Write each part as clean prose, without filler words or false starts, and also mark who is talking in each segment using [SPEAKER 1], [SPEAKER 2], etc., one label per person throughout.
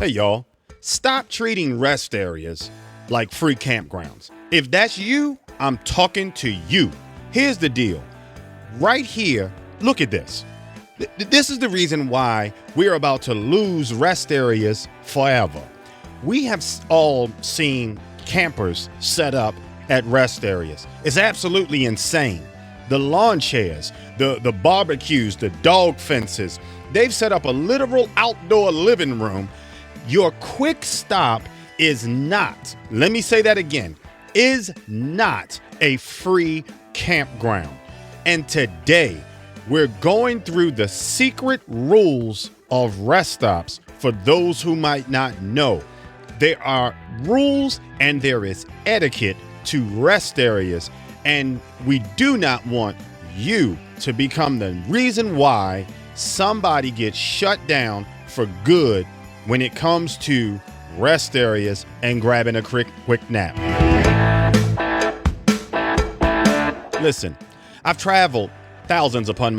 [SPEAKER 1] Hey y'all, stop treating rest areas like free campgrounds. If that's you, I'm talking to you. Here's the deal. Right here, look at this. This is the reason why we're about to lose rest areas forever. We have all seen campers set up at rest areas. It's absolutely insane. The lawn chairs, the barbecues, the dog fences, they've set up a literal outdoor living room. Your quick stop is not, let me say that again, is not a free campground. And today, we're going through the secret rules of rest stops for those who might not know. There are rules and there is etiquette to rest areas, and we do not want you to become the reason why somebody gets shut down for good when it comes to rest areas and grabbing a quick nap. Listen, I've traveled thousands upon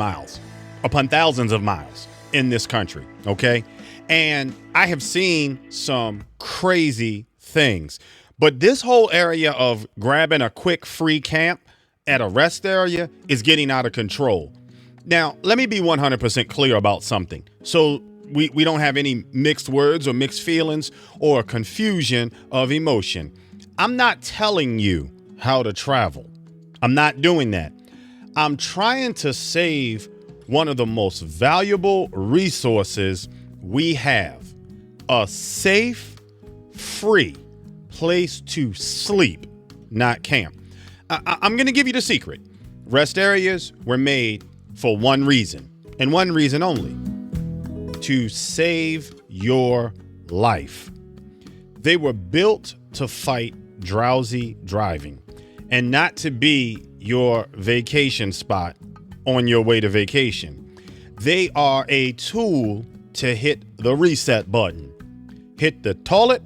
[SPEAKER 1] thousands of miles in this country, okay? And I have seen some crazy things. But this whole area of grabbing a quick free camp at a rest area is getting out of control. Now, let me be 100% clear about something, so we don't have any mixed words or mixed feelings or confusion of emotion. I'm not telling you how to travel. I'm not doing that. I'm trying to save one of the most valuable resources we have, a safe, free place to sleep, not camp. I'm going to give you the secret. Rest areas were made for one reason, and one reason only: to save your life. They were built to fight drowsy driving and not to be your vacation spot on your way to vacation. They are a tool to hit the reset button, hit the toilet,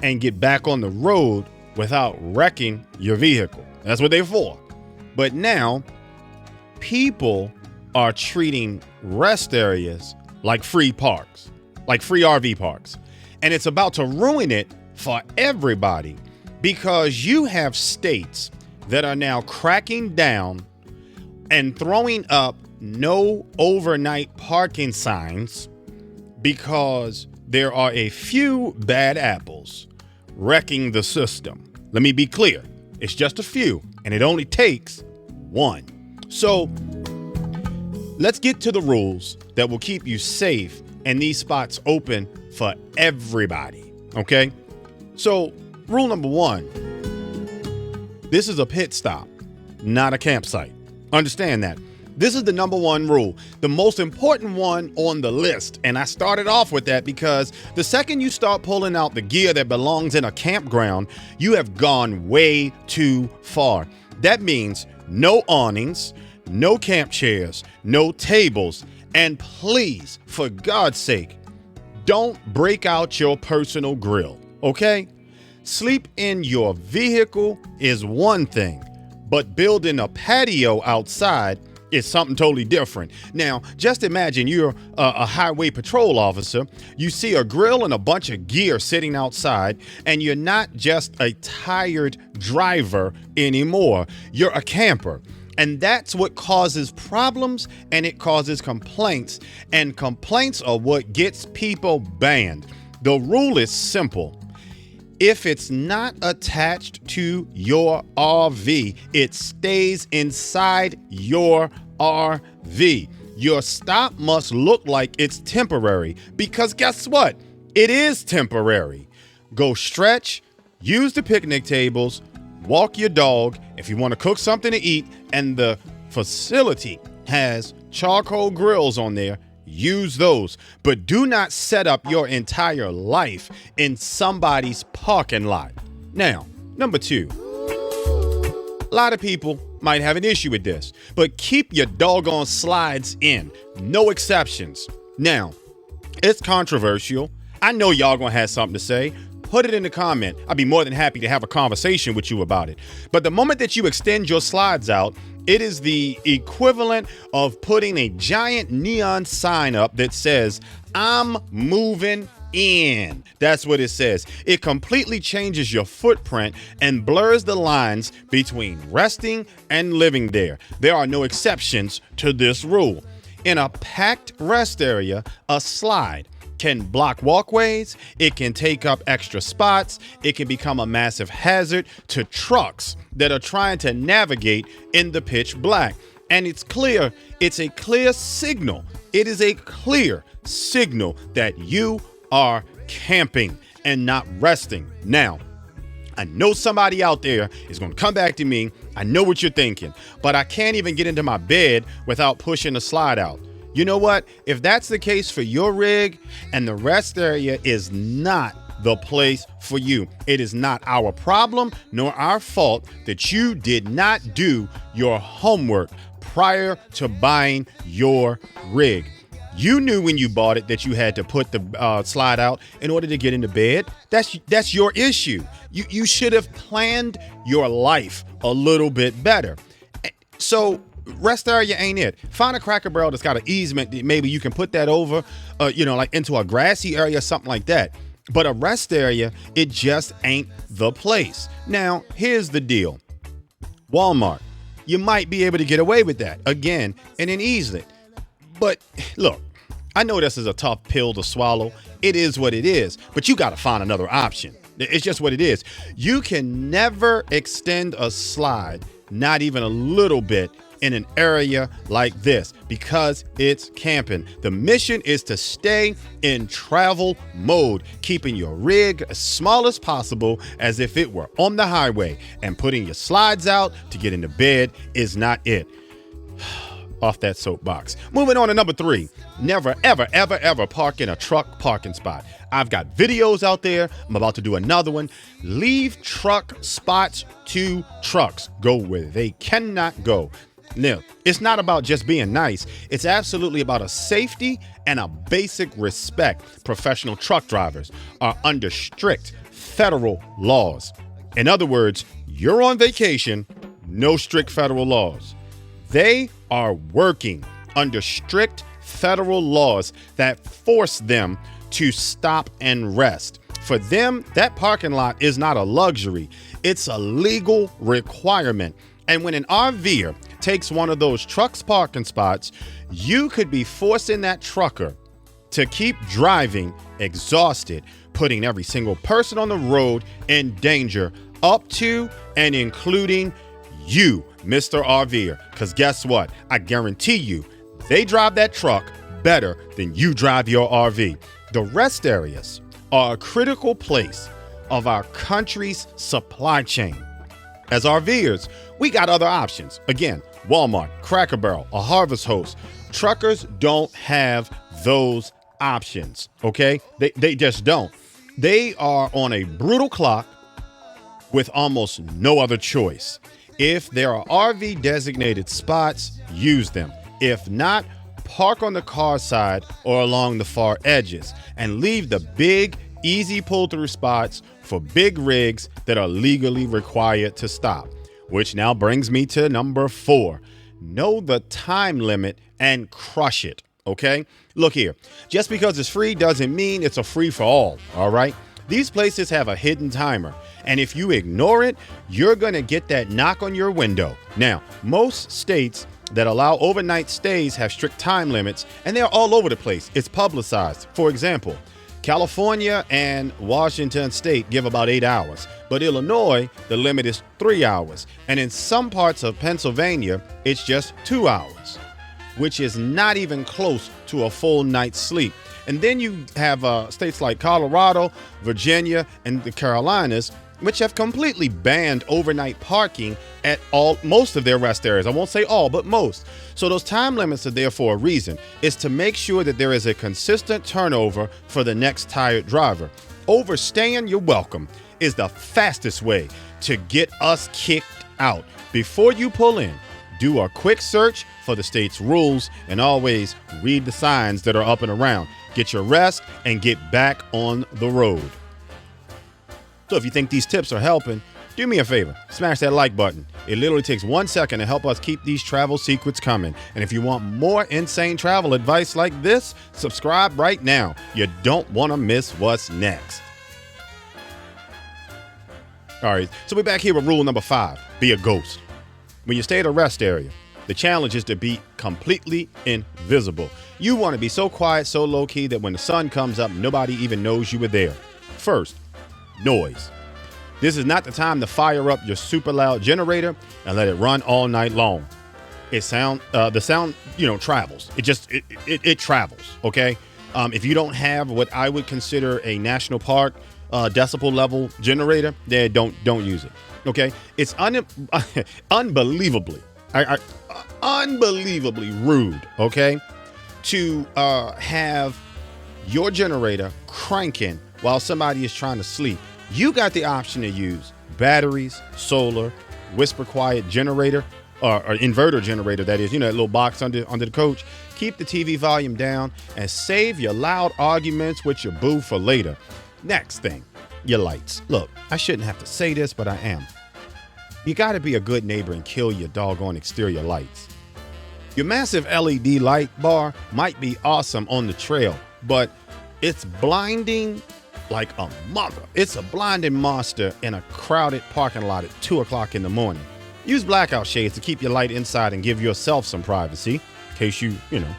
[SPEAKER 1] and get back on the road without wrecking your vehicle. That's what they're for. But now, people are treating rest areas like free parks, like free RV parks. And it's about to ruin it for everybody, because you have states that are now cracking down and throwing up no overnight parking signs because there are a few bad apples wrecking the system. Let me be clear. It's just a few, and it only takes one. So let's get to the rules that will keep you safe and these spots open for everybody. Okay? So rule number one, this is a pit stop, not a campsite. Understand that. This is the number one rule, the most important one on the list. And I started off with that because the second you start pulling out the gear that belongs in a campground, you have gone way too far. That means no awnings, no camp chairs, no tables, and please, for God's sake, don't break out your personal grill, okay? Sleep in your vehicle is one thing, but building a patio outside is something totally different. Now, just imagine you're a highway patrol officer. You see a grill and a bunch of gear sitting outside, and you're not just a tired driver anymore. You're a camper. And that's what causes problems, and it causes complaints. And complaints are what gets people banned. The rule is simple. If it's not attached to your RV, it stays inside your RV. Your stop must look like it's temporary, because guess what? It is temporary. Go stretch, use the picnic tables, walk your dog if you want to cook something to eat, and the facility has charcoal grills on there. Use those, but do not set up your entire life in somebody's parking lot. Now, number two, a lot of people might have an issue with this, but keep your doggone slides in. No exceptions. Now, it's controversial. I know y'all gonna have something to say. Put it in the comment. I'd be more than happy to have a conversation with you about it. But the moment that you extend your slides out, it is the equivalent of putting a giant neon sign up that says, "I'm moving in. That's what it says. It completely changes your footprint and blurs the lines between resting and living there. There are no exceptions to this rule. In a packed rest area, a slide can block walkways, it can take up extra spots, it can become a massive hazard to trucks that are trying to navigate in the pitch black. And it's a clear signal. It is a clear signal that you are camping and not resting. Now, I know somebody out there is going to come back to me. I know what you're thinking, but I can't even get into my bed without pushing the slide out. You know what? If that's the case for your rig and the rest area is not the place for you, it is not our problem nor our fault that you did not do your homework prior to buying your rig. You knew when you bought it that you had to put the slide out in order to get into bed. That's your issue. You should have planned your life a little bit better. So rest area ain't it. Find a Cracker Barrel that's got an easement that maybe you can put that over, like into a grassy area, something like that. But a rest area, it just ain't the place. Now, here's the deal. Walmart, you might be able to get away with that, again, in an easement. But look, I know this is a tough pill to swallow. It is what it is, but you got to find another option. It's just what it is. You can never extend a slide, not even a little bit, in an area like this because it's camping. The mission is to stay in travel mode, keeping your rig as small as possible as if it were on the highway, and putting your slides out to get into bed is not it. Off that soapbox. Moving on to number 3. Never, ever, ever, ever park in a truck parking spot. I've got videos out there. I'm about to do another one. Leave truck spots to trucks. Go where they cannot go. Now, it's not about just being nice. It's absolutely about a safety and a basic respect. Professional truck drivers are under strict federal laws. In other words, you're on vacation, no strict federal laws. They are working under strict federal laws that force them to stop and rest. For them, that parking lot is not a luxury. It's a legal requirement. And when an RVer takes one of those trucks parking spots, you could be forcing that trucker to keep driving exhausted, putting every single person on the road in danger, up to and including you, Mr. RVer. Because guess what? I guarantee you, they drive that truck better than you drive your RV. The rest areas are a critical place of our country's supply chain. As RVers, we got other options. Again, Walmart, Cracker Barrel, a Harvest Host. Truckers don't have those options, okay? They just don't. They are on a brutal clock with almost no other choice. If there are RV designated spots, use them. If not, park on the car side or along the far edges and leave the big, easy pull-through spots for big rigs that are legally required to stop. Which now brings me to number 4. Know the time limit and crush it, okay? Look here, just because it's free doesn't mean it's a free for all right? These places have a hidden timer, and if you ignore it, you're gonna get that knock on your window. Now, most states that allow overnight stays have strict time limits, and they're all over the place. It's publicized. For example, California and Washington State give about 8 hours, but Illinois, the limit is 3 hours. And in some parts of Pennsylvania, it's just 2 hours, which is not even close to a full night's sleep. And then you have states like Colorado, Virginia, and the Carolinas, which have completely banned overnight parking at most of their rest areas. I won't say all, but most. So those time limits are there for a reason. It's to make sure that there is a consistent turnover for the next tired driver. Overstaying your welcome is the fastest way to get us kicked out. Before you pull in, do a quick search for the state's rules and always read the signs that are up and around. Get your rest and get back on the road. So if you think these tips are helping, do me a favor, smash that like button. It literally takes 1 second to help us keep these travel secrets coming. And if you want more insane travel advice like this, subscribe right now. You don't want to miss what's next. All right, so we're back here with rule number 5, be a ghost. When you stay at a rest area, the challenge is to be completely invisible. You want to be so quiet, so low-key that when the sun comes up, nobody even knows you were there. First, noise. This is not the time to fire up your super loud generator and let it run all night long. The sound, travels. It travels, okay? If you don't have what I would consider a national park decibel level generator, then don't use it. Okay, it's unbelievably rude. Okay, to have your generator cranking while somebody is trying to sleep. You got the option to use batteries, solar, whisper quiet generator, or inverter generator. That is, that little box under the coach. Keep the TV volume down and save your loud arguments with your boo for later. Next thing, your lights. Look, I shouldn't have to say this, but I am. You got to be a good neighbor and kill your doggone exterior lights. Your massive LED light bar might be awesome on the trail, but it's blinding like a mother. It's a blinding monster in a crowded parking lot at 2 o'clock in the morning. Use blackout shades to keep your light inside and give yourself some privacy, in case you know.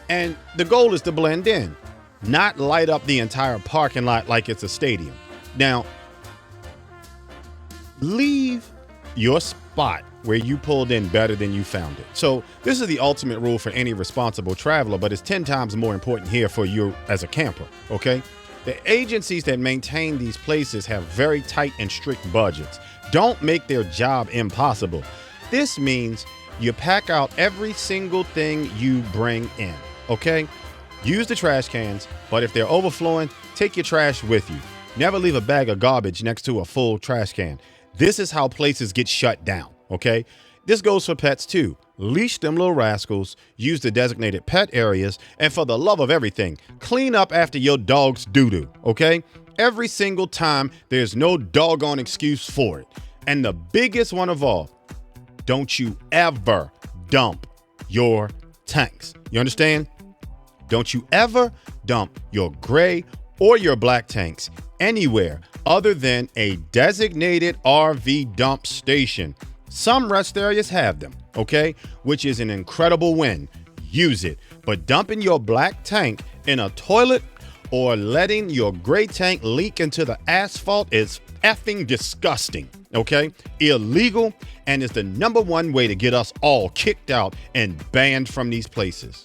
[SPEAKER 1] And the goal is to blend in, not light up the entire parking lot like it's a stadium. Now, leave your spot where you pulled in better than you found it. So this is the ultimate rule for any responsible traveler, but it's 10 times more important here for you as a camper, okay? The agencies that maintain these places have very tight and strict budgets. Don't make their job impossible. This means you pack out every single thing you bring in, okay? Use the trash cans, but if they're overflowing, take your trash with you. Never leave a bag of garbage next to a full trash can. This is how places get shut down, okay? This goes for pets too. Leash them little rascals, use the designated pet areas, and for the love of everything, clean up after your dog's doo-doo, okay? Every single time, there's no doggone excuse for it. And the biggest one of all, don't you ever dump your tanks. You understand? Don't you ever dump your gray or your black tanks anywhere other than a designated RV dump station. Some rest areas have them, okay, which is an incredible win. Use it. But dumping your black tank in a toilet or letting your gray tank leak into the asphalt is effing disgusting, okay? Illegal, and is the #1 way to get us all kicked out and banned from these places.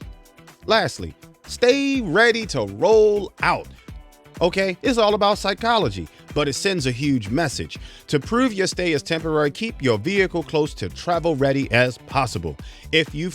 [SPEAKER 1] Lastly, stay ready to roll out. Okay, it's all about psychology, but it sends a huge message. To prove your stay is temporary, keep your vehicle close to travel ready as possible. If you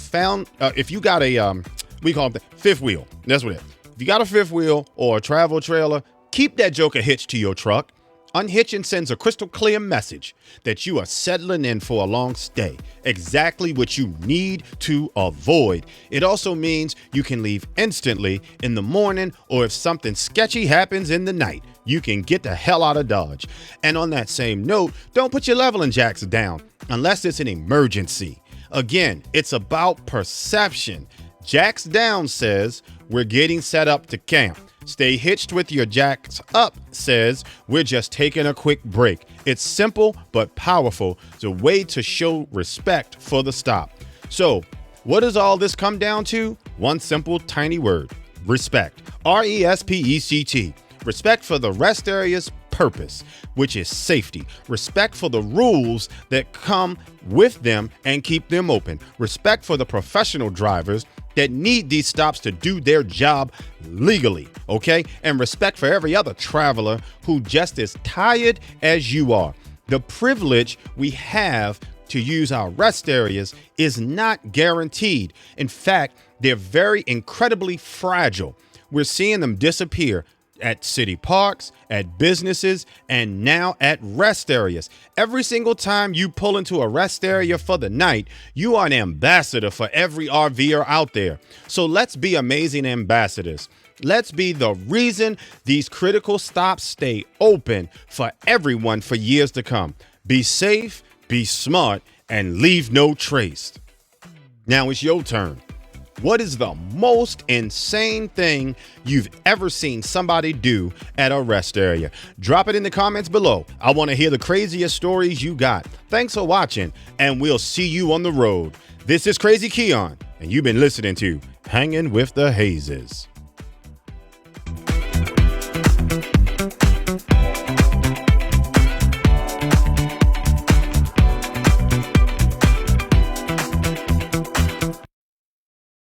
[SPEAKER 1] got a, we call it the fifth wheel. That's what it is. If you got a fifth wheel or a travel trailer, keep that joker hitched to your truck. Unhitching sends a crystal clear message that you are settling in for a long stay. Exactly what you need to avoid. It also means you can leave instantly in the morning, or if something sketchy happens in the night, you can get the hell out of Dodge. And on that same note, don't put your leveling jacks down unless it's an emergency. Again, it's about perception. Jacks down says we're getting set up to camp. Stay hitched with your jacks up says we're just taking a quick break. It's simple but powerful. It's a way to show respect for the stop. So what does all this come down to? One simple tiny word: respect. RESPECT. Respect for the rest area's purpose, which is safety. Respect for the rules that come with them and keep them open. Respect for the professional drivers that need these stops to do their job legally, okay? And respect for every other traveler who just as tired as you are. The privilege we have to use our rest areas is not guaranteed. In fact, they're very incredibly fragile. We're seeing them disappear at city parks, at businesses, and now at rest areas. Every single time you pull into a rest area for the night, you are an ambassador for every RVer out there. So let's be amazing ambassadors. Let's be the reason these critical stops stay open for everyone for years to come. Be safe, be smart, and leave no trace. Now it's your turn. What is the most insane thing you've ever seen somebody do at a rest area? Drop it in the comments below. I want to hear the craziest stories you got. Thanks for watching, and we'll see you on the road. This is Crazy Keon, and you've been listening to Hangin' with the Hazes.